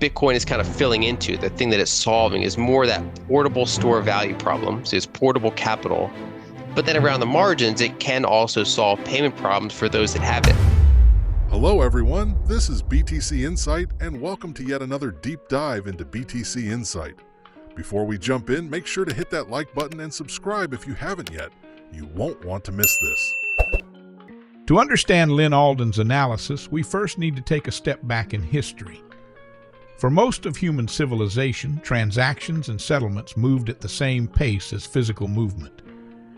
Bitcoin is kind of filling into, the thing that it's solving is more that portable store value problem. So it's portable capital. But then around the margins, it can also solve payment problems for those that have it. Hello everyone, this is BTC Insight and welcome to yet another deep dive into BTC Insight. Before we jump in, make sure to hit that like button and subscribe if you haven't yet. You won't want to miss this. To understand Lyn Alden's analysis, we first need to take a step back in history. For most of human civilization, transactions and settlements moved at the same pace as physical movement.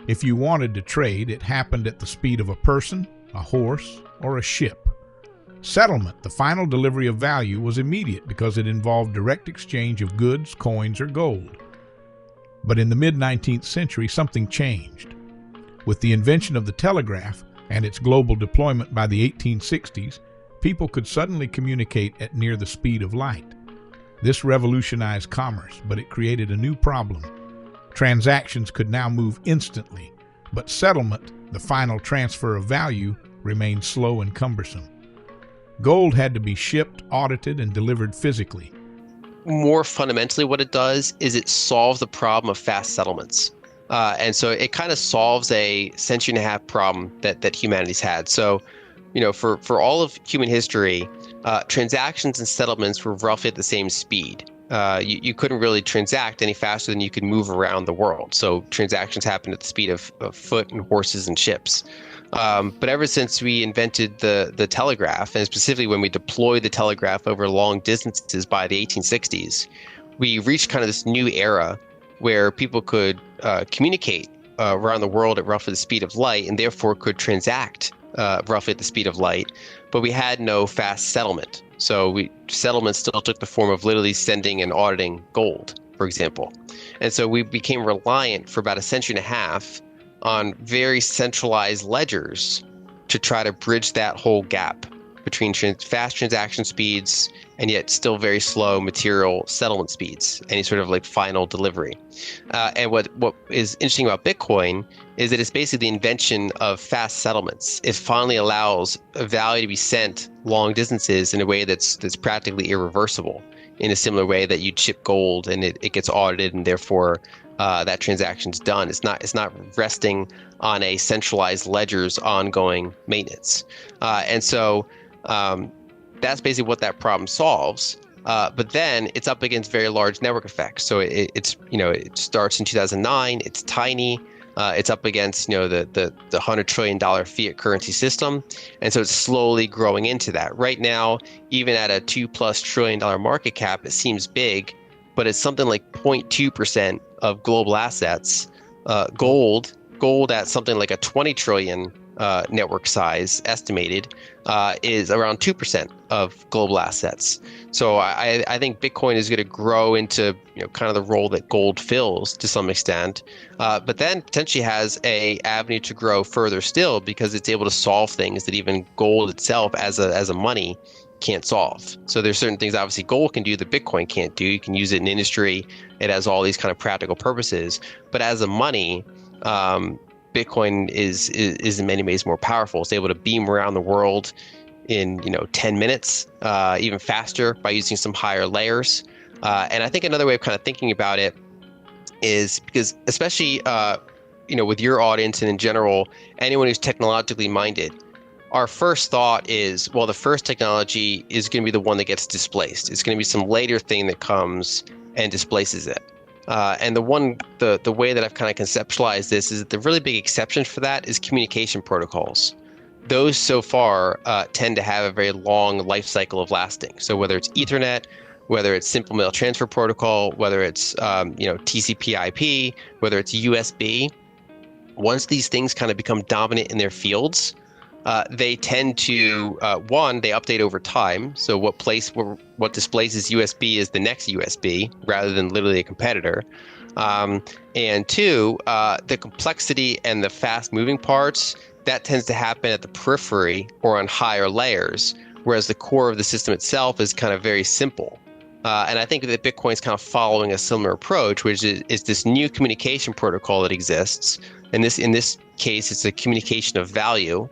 If you wanted to trade, it happened at the speed of a person, a horse, or a ship. Settlement, the final delivery of value, was immediate because it involved direct exchange of goods, coins, or gold. But in the mid-19th century, something changed. With the invention of the telegraph and its global deployment by the 1860s, people could suddenly communicate at near the speed of light. This revolutionized commerce, but it created a new problem. Transactions could now move instantly, but settlement, the final transfer of value, remained slow and cumbersome. Gold had to be shipped, audited, and delivered physically. More fundamentally, what it does is it solves the problem of fast settlements. And so it kind of solves a century and a half problem that humanity's had. So, for all of human history, transactions and settlements were roughly at the same speed. You couldn't really transact any faster than you could move around the world. So transactions happened at the speed of foot and horses and ships. But ever since we invented the telegraph, and specifically when we deployed the telegraph over long distances by the 1860s, we reached kind of this new era where people could communicate around the world at roughly the speed of light and therefore could transact roughly at the speed of light. But we had no fast settlement. So settlement still took the form of literally sending and auditing gold, for example. And so we became reliant for about a century and a half on very centralized ledgers to try to bridge that whole gap between fast transaction speeds and yet still very slow material settlement speeds, any sort of like final delivery. And what is interesting about Bitcoin is that it's basically the invention of fast settlements. It finally allows a value to be sent long distances in a way that's practically irreversible, in a similar way that you'd ship gold and it gets audited and therefore that transaction's done. It's not resting on a centralized ledger's ongoing maintenance. And so that's basically what that problem solves. But then it's up against very large network effects. So it starts in 2009. It's tiny. It's up against the $100 trillion fiat currency system, and so it's slowly growing into that. Right now, even at a $2+ trillion market cap, it seems big, but it's something like 0.2% of global assets. Gold at something like a 20 trillion network size estimated is around 2% of global assets. So I think Bitcoin is going to grow into kind of the role that gold fills to some extent, but then potentially has a avenue to grow further still because it's able to solve things that even gold itself as a money can't solve. So there's certain things obviously gold can do that Bitcoin can't do. You can use it in industry. It has all these kind of practical purposes, but as a money, Bitcoin is in many ways more powerful. It's able to beam around the world in 10 minutes, even faster by using some higher layers. And I think another way of kind of thinking about it is because especially with your audience and in general, anyone who's technologically minded, our first thought is, well, the first technology is going to be the one that gets displaced. It's going to be some later thing that comes and displaces it. And the way that I've kind of conceptualized this is that the really big exception for that is communication protocols. Those so far tend to have a very long life cycle of lasting. So whether it's Ethernet, whether it's simple mail transfer protocol, whether it's TCP/IP, whether it's USB, once these things kind of become dominant in their fields, they tend to they update over time. So what displaces USB is the next USB rather than literally a competitor. And two, the complexity and the fast moving parts, that tends to happen at the periphery or on higher layers, whereas the core of the system itself is kind of very simple. And I think that Bitcoin's kind of following a similar approach, which is this new communication protocol that exists. And in this case, it's a communication of value.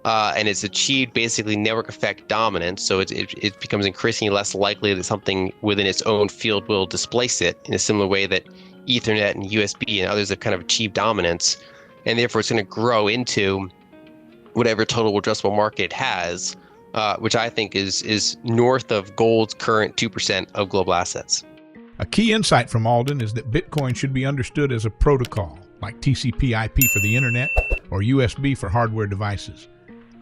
and it's achieved basically network effect dominance. So it becomes increasingly less likely that something within its own field will displace it in a similar way that Ethernet and USB and others have kind of achieved dominance. And therefore, it's going to grow into whatever total addressable market it has, which I think is north of gold's current 2% of global assets. A key insight from Alden is that Bitcoin should be understood as a protocol, like TCP/IP for the internet or USB for hardware devices.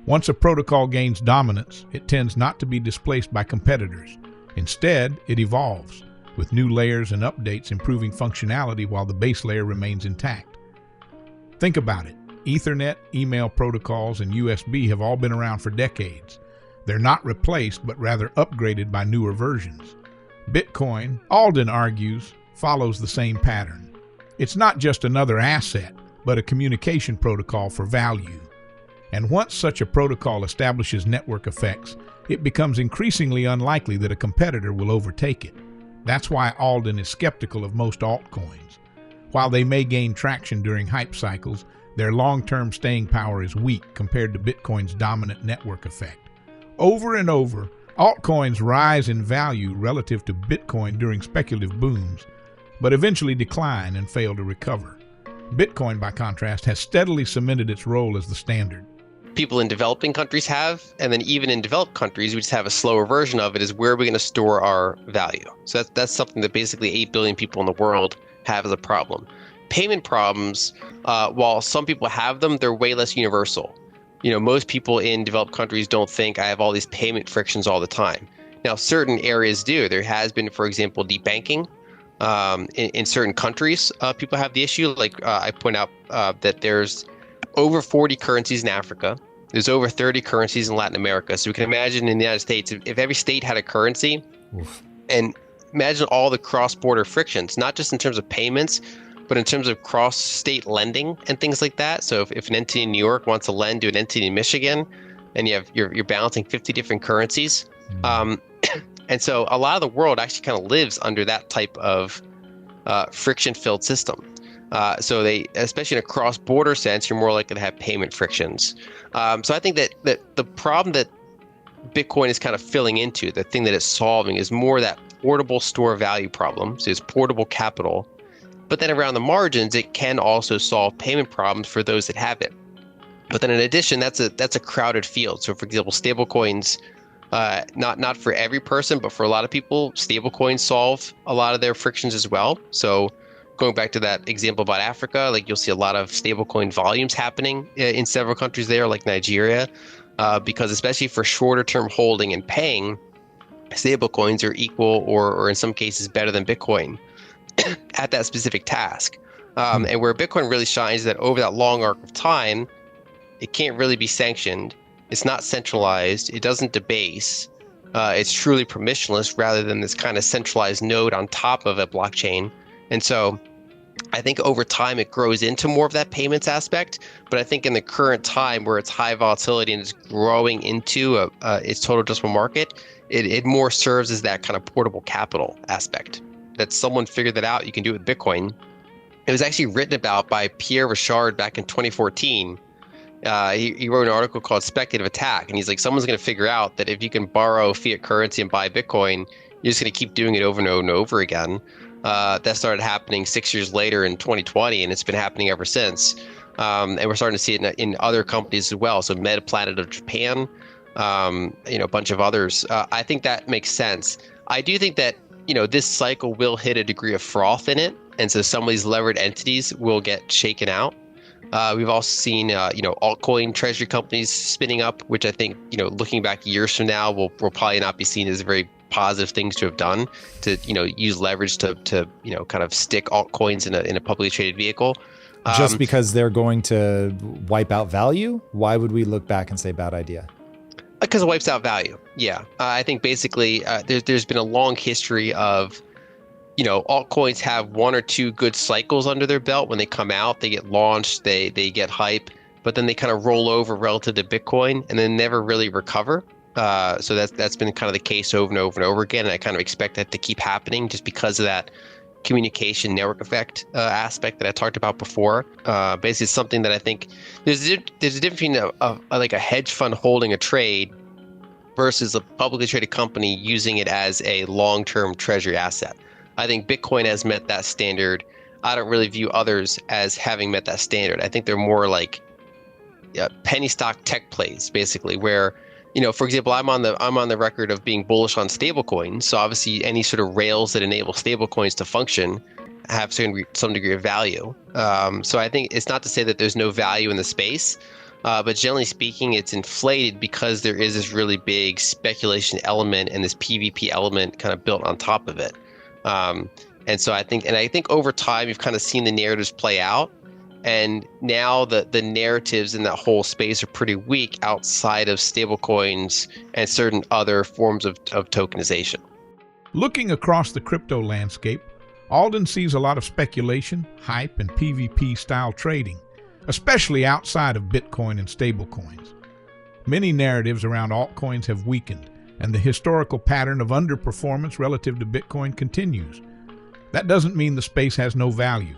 Once a protocol gains dominance, it tends not to be displaced by competitors. Instead, it evolves, with new layers and updates improving functionality while the base layer remains intact. Think about it. Ethernet, email protocols, and USB have all been around for decades. They're not replaced, but rather upgraded by newer versions. Bitcoin, Alden argues, follows the same pattern. It's not just another asset, but a communication protocol for value. And once such a protocol establishes network effects, it becomes increasingly unlikely that a competitor will overtake it. That's why Alden is skeptical of most altcoins. While they may gain traction during hype cycles, their long-term staying power is weak compared to Bitcoin's dominant network effect. Over and over, altcoins rise in value relative to Bitcoin during speculative booms, but eventually decline and fail to recover. Bitcoin, by contrast, has steadily cemented its role as the standard. People in developing countries have, and then even in developed countries, we just have a slower version of it, is where are we going to store our value? So that's something that basically 8 billion people in the world have as a problem. Payment problems, while some people have them, they're way less universal. Most people in developed countries don't think I have all these payment frictions all the time. Now, certain areas do. There has been, for example, debanking. In certain countries, people have the issue. Like I point out that there's over 40 currencies in Africa. There's over 30 currencies in Latin America. So we can imagine in the United States, if every state had a currency, and imagine all the cross-border frictions, not just in terms of payments, but in terms of cross-state lending and things like that. So if an entity in New York wants to lend to an entity in Michigan, and you're balancing 50 different currencies, and so a lot of the world actually kind of lives under that type of friction-filled system. So they, especially in a cross-border sense, you're more likely to have payment frictions. So I think that the problem that Bitcoin is kind of filling into, the thing that it's solving, is more that portable store value problem. So it's portable capital. But then around the margins, it can also solve payment problems for those that have it. But then in addition, that's a crowded field. So for example, stablecoins, not for every person, but for a lot of people, stablecoins solve a lot of their frictions as well. So going back to that example about Africa, like you'll see a lot of stablecoin volumes happening in several countries there, like Nigeria, because especially for shorter term holding and paying, stablecoins are equal or in some cases better than Bitcoin at that specific task. And where Bitcoin really shines is that over that long arc of time, it can't really be sanctioned. It's not centralized. It doesn't debase. It's truly permissionless rather than this kind of centralized node on top of a blockchain. And so I think over time it grows into more of that payments aspect. But I think in the current time where it's high volatility and it's growing into its total addressable market, it more serves as that kind of portable capital aspect. That someone figured that out, you can do it with Bitcoin. It was actually written about by Pierre Richard back in 2014. He wrote an article called Speculative Attack, and he's like, someone's going to figure out that if you can borrow fiat currency and buy Bitcoin, you're just going to keep doing it over and over and over again. That started happening 6 years later in 2020, and it's been happening ever since. And we're starting to see it in other companies as well. So MetaPlanet of Japan, a bunch of others. I think that makes sense. I do think that this cycle will hit a degree of froth in it, and so some of these levered entities will get shaken out. We've also seen, altcoin treasury companies spinning up, which I think, looking back years from now, will probably not be seen as very positive things to have done, to, use leverage to kind of stick altcoins in a publicly traded vehicle. Just because they're going to wipe out value? Why would we look back and say bad idea? Because it wipes out value. Yeah. I think basically there's been a long history of, altcoins have one or two good cycles under their belt. When they come out, they get launched, they get hype, but then they kind of roll over relative to Bitcoin and then never really recover. So that's been kind of the case over and over and over again. And I kind of expect that to keep happening just because of that, communication network effect aspect that I talked about before. Basically, it's something that I think there's a difference between like a hedge fund holding a trade versus a publicly traded company using it as a long-term treasury asset. I think Bitcoin has met that standard. I don't really view others as having met that standard. I think they're more like penny stock tech plays, basically, where, for example, I'm on the record of being bullish on stablecoins. So obviously, any sort of rails that enable stablecoins to function have some degree of value. So I think it's not to say that there's no value in the space, but generally speaking, it's inflated because there is this really big speculation element and this PvP element kind of built on top of it. And so I think over time, you've kind of seen the narratives play out. And now the narratives in that whole space are pretty weak outside of stablecoins and certain other forms of tokenization. Looking across the crypto landscape, Alden sees a lot of speculation, hype, and PvP-style trading, especially outside of Bitcoin and stablecoins. Many narratives around altcoins have weakened, and the historical pattern of underperformance relative to Bitcoin continues. That doesn't mean the space has no value.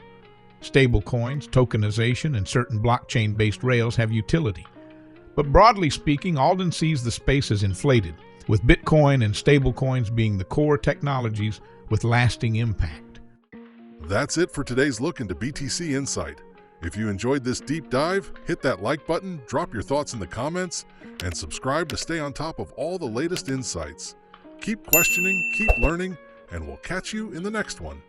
Stablecoins, tokenization, and certain blockchain-based rails have utility. But broadly speaking, Alden sees the space as inflated, with Bitcoin and stablecoins being the core technologies with lasting impact. That's it for today's look into BTC Insight. If you enjoyed this deep dive, hit that like button, drop your thoughts in the comments, and subscribe to stay on top of all the latest insights. Keep questioning, keep learning, and we'll catch you in the next one.